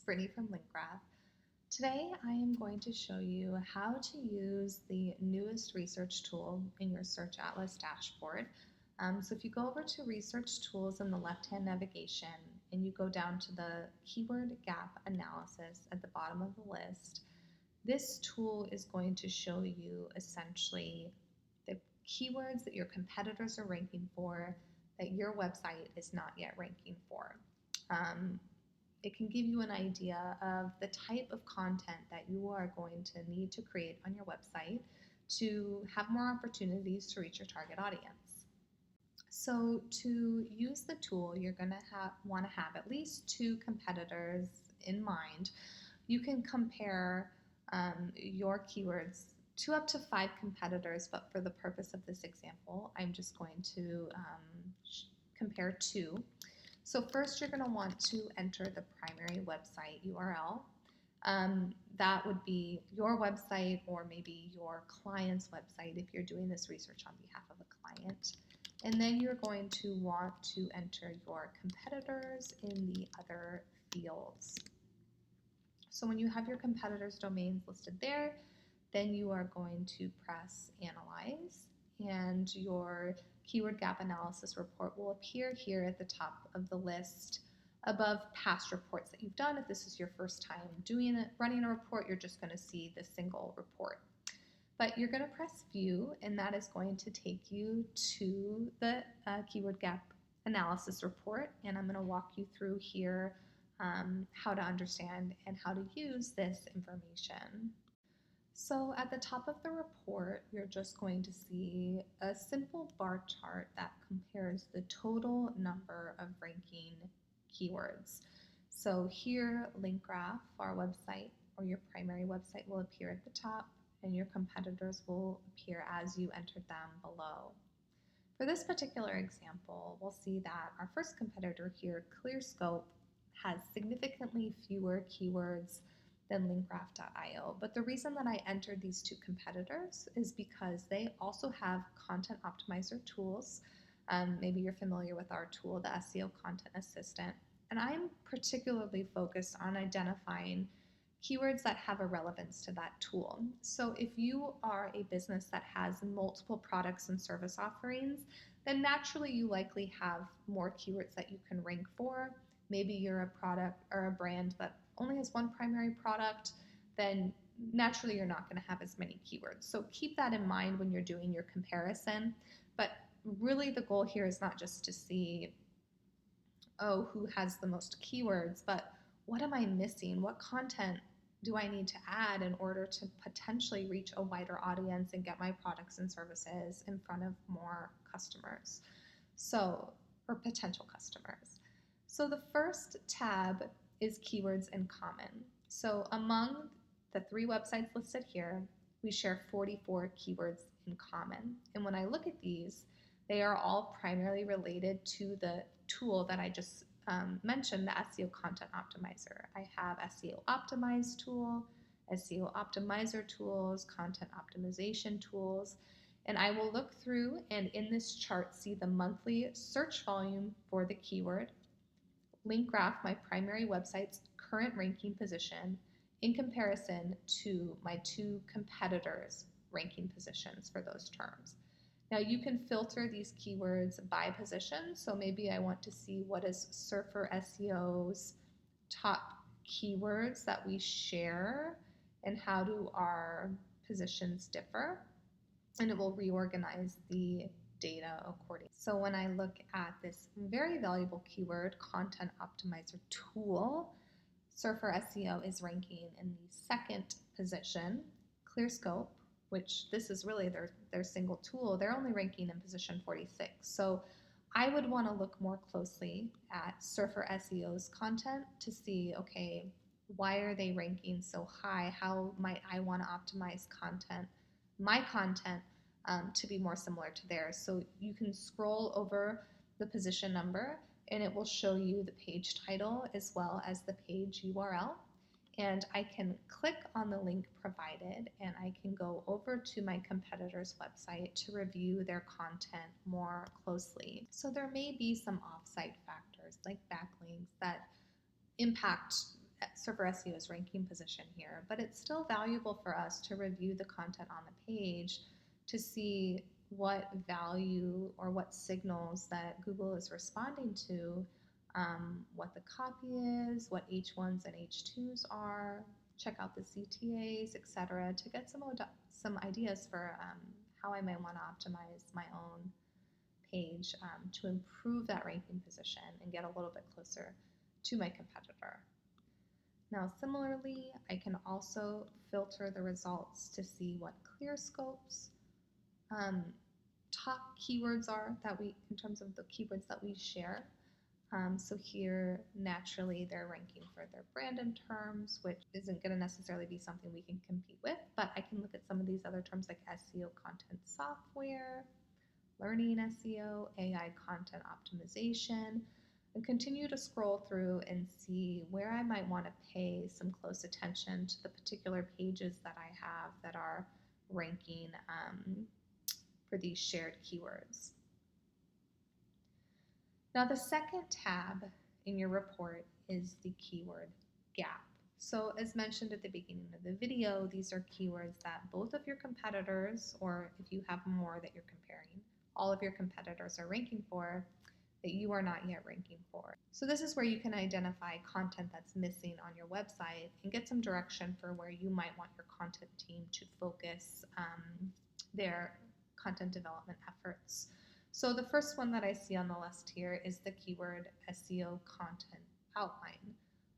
Brittany from LinkGraph. Today I am going to show you how to use the newest research tool in your SearchAtlas dashboard. So if you go over to Research Tools in the left-hand navigation and you go down to the keyword gap analysis at the bottom of the list, this tool is going to show you essentially the keywords that your competitors are ranking for that your website is not yet ranking for. It can give you an idea of the type of content that you are going to need to create on your website to have more opportunities to reach your target audience. So to use the tool, you're going to want to have at least two competitors in mind. You can compare your keywords to up to 5 competitors, but for the purpose of this example, I'm just going to compare 2. So first you're going to want to enter the primary website URL. That would be your website or maybe your client's website if you're doing this research on behalf of a client. And then you're going to want to enter your competitors in the other fields. So when you have your competitors' domains listed there, then you are going to press Analyze, and your keyword gap analysis report will appear here at the top of the list above past reports that you've done. If this is your first time running a report, you're just going to see the single report. But you're going to press View, and that is going to take you to the keyword gap analysis report, and I'm going to walk you through here how to understand and how to use this information. So at the top of the report, you're just going to see a simple bar chart that compares the total number of ranking keywords. So here, LinkGraph, our website or your primary website, will appear at the top, and your competitors will appear as you entered them below. For this particular example, we'll see that our first competitor here, ClearScope, has significantly fewer keywords than linkgraph.io. But the reason that I entered these two competitors is because they also have content optimizer tools. Maybe you're familiar with our tool, the SEO Content Assistant. And I'm particularly focused on identifying keywords that have a relevance to that tool. So if you are a business that has multiple products and service offerings, then naturally you likely have more keywords that you can rank for. Maybe you're a product or a brand that only has one primary product, then naturally you're not going to have as many keywords. So keep that in mind when you're doing your comparison. But really the goal here is not just to see, oh, who has the most keywords, but what am I missing? What content do I need to add in order to potentially reach a wider audience and get my products and services in front of more customers, or potential customers. So the first tab is keywords in common. So among the 3 websites listed here, we share 44 keywords in common. And when I look at these, they are all primarily related to the tool that I just mentioned, the SEO Content Optimizer. I have SEO Optimize tool, SEO Optimizer tools, content optimization tools, and I will look through and in this chart see the monthly search volume for the keyword, LinkGraph, my primary website's current ranking position in comparison to my 2 competitors' ranking positions for those terms. Now you can filter these keywords by position, so maybe I want to see what is Surfer SEO's top keywords that we share and how do our positions differ, and it will reorganize the data accordingly. So when I look at this very valuable keyword, Content Optimizer Tool, Surfer SEO is ranking in the 2nd position. ClearScope, which this is really their single tool, they're only ranking in position 46. So I would want to look more closely at Surfer SEO's content to see, okay, why are they ranking so high? How might I want to optimize my content, to be more similar to theirs. So you can scroll over the position number and it will show you the page title as well as the page URL. And I can click on the link provided and I can go over to my competitor's website to review their content more closely. So there may be some offsite factors like backlinks that impact Surfer SEO's ranking position here, but it's still valuable for us to review the content on the page to see what value or what signals that Google is responding to, what the copy is, what H1s and H2s are, check out the CTAs, etc., to get some ideas for how I might want to optimize my own page to improve that ranking position and get a little bit closer to my competitor. Now, similarly, I can also filter the results to see what ClearScope's top keywords are in terms of the keywords that we share. So here, naturally, they're ranking for their branded terms, which isn't going to necessarily be something we can compete with, but I can look at some of these other terms like SEO content software, learning SEO, AI content optimization, and continue to scroll through and see where I might want to pay some close attention to the particular pages that I have that are ranking for these shared keywords. Now, the second tab in your report is the keyword gap. So as mentioned at the beginning of the video, these are keywords that both of your competitors, or if you have more that you're comparing, all of your competitors are ranking for, that you are not yet ranking for. So this is where you can identify content that's missing on your website and get some direction for where you might want your content team to focus their content development efforts. So the first one that I see on the list here is the keyword SEO content outline.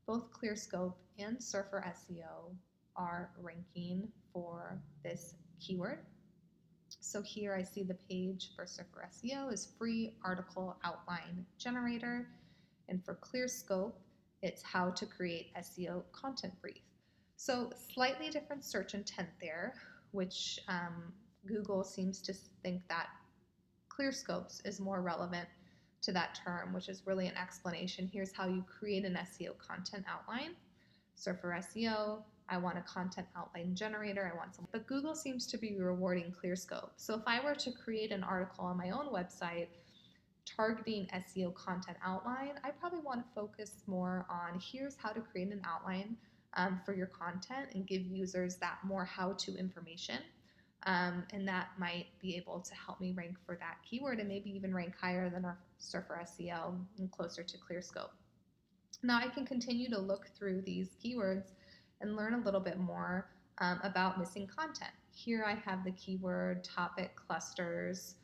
Both ClearScope and Surfer SEO are ranking for this keyword. So here I see the page for Surfer SEO is free article outline generator, and for ClearScope, it's how to create SEO content brief. So slightly different search intent there, which Google seems to think that ClearScopes is more relevant to that term, which is really an explanation. Here's how you create an SEO content outline. So for SEO, I want a content outline generator. I want some, but Google seems to be rewarding ClearScope. So if I were to create an article on my own website targeting SEO content outline, I probably want to focus more on here's how to create an outline for your content and give users that more how-to information. And that might be able to help me rank for that keyword and maybe even rank higher than our Surfer SEO and closer to ClearScope. Now I can continue to look through these keywords and learn a little bit more about missing content. Here I have the keyword topic clusters,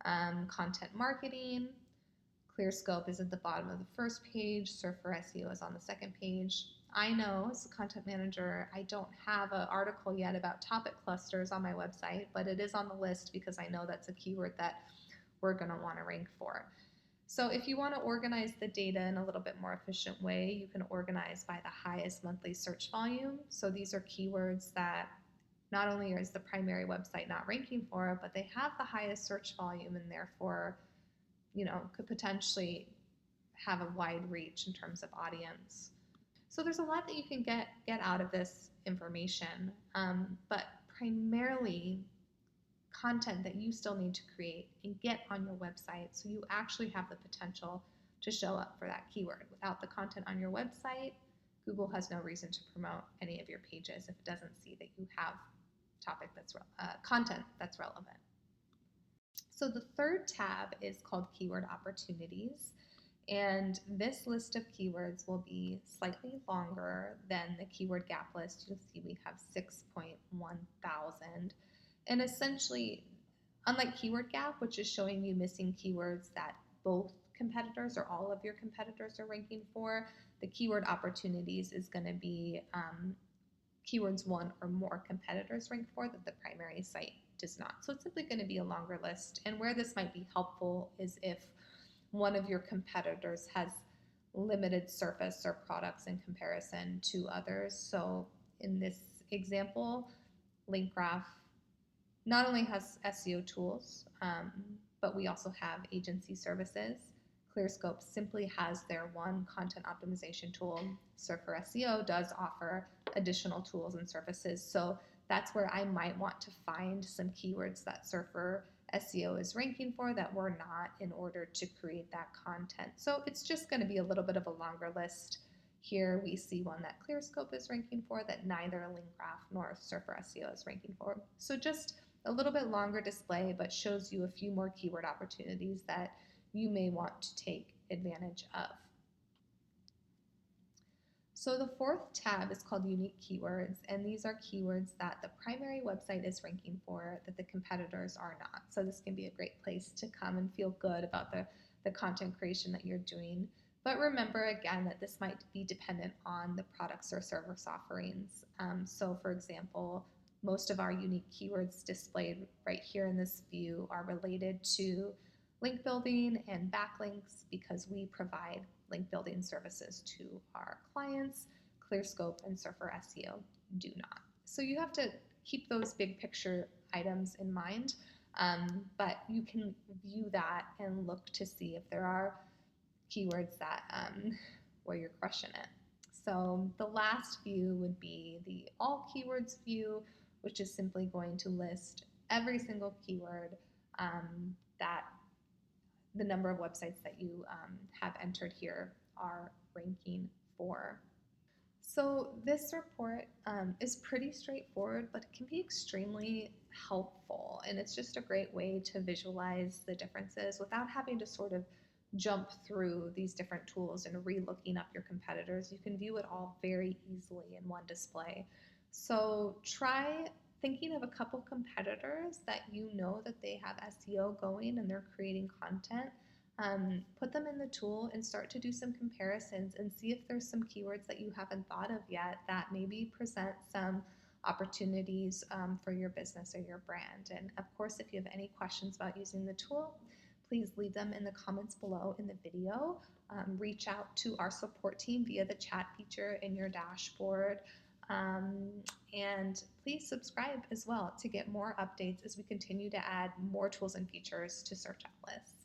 content marketing. ClearScope is at the bottom of the first page. Surfer SEO is on the second page. I know as a content manager, I don't have an article yet about topic clusters on my website, but it is on the list because I know that's a keyword that we're going to want to rank for. So if you want to organize the data in a little bit more efficient way, you can organize by the highest monthly search volume. So these are keywords that not only is the primary website not ranking for, but they have the highest search volume and therefore, could potentially have a wide reach in terms of audience. So there's a lot that you can get out of this information, but primarily content that you still need to create and get on your website so you actually have the potential to show up for that keyword. Without the content on your website, Google has no reason to promote any of your pages if it doesn't see that you have content that's relevant. So the third tab is called Keyword Opportunities. And this list of keywords will be slightly longer than the keyword gap list. You'll see we have 6.1 thousand. And essentially, unlike keyword gap, which is showing you missing keywords that both competitors or all of your competitors are ranking for, the keyword opportunities is going to be keywords one or more competitors rank for that the primary site does not. So it's simply going to be a longer list. And where this might be helpful is if one of your competitors has limited surface or products in comparison to others. So in this example, LinkGraph not only has SEO tools, but we also have agency services. ClearScope simply has their one content optimization tool. Surfer SEO does offer additional tools and services. So that's where I might want to find some keywords that Surfer SEO is ranking for that we're not in order to create that content. So it's just going to be a little bit of a longer list Here we see one that ClearScope is ranking for that neither LinkGraph nor Surfer SEO is ranking for. So just a little bit longer display, but shows you a few more keyword opportunities that you may want to take advantage of. So the fourth tab is called unique keywords, and these are keywords that the primary website is ranking for that the competitors are not. So this can be a great place to come and feel good about the content creation that you're doing. But remember again that this might be dependent on the products or service offerings. So for example, most of our unique keywords displayed right here in this view are related to link building and backlinks because we provide link building services to our clients. ClearScope and Surfer SEO do not. So you have to keep those big picture items in mind, but you can view that and look to see if there are keywords that where you're crushing it. So the last view would be the all keywords view, which is simply going to list every single keyword that the number of websites that you have entered here are ranking for. So this report is pretty straightforward, but it can be extremely helpful, and it's just a great way to visualize the differences without having to sort of jump through these different tools and re-looking up your competitors. You can view it all very easily in one display. So try thinking of a couple competitors that you know that they have SEO going and they're creating content. Put them in the tool and start to do some comparisons and see if there's some keywords that you haven't thought of yet that maybe present some opportunities for your business or your brand. And of course, if you have any questions about using the tool, please leave them in the comments below in the video. Reach out to our support team via the chat feature in your dashboard. And please subscribe as well to get more updates as we continue to add more tools and features to SearchAtlas.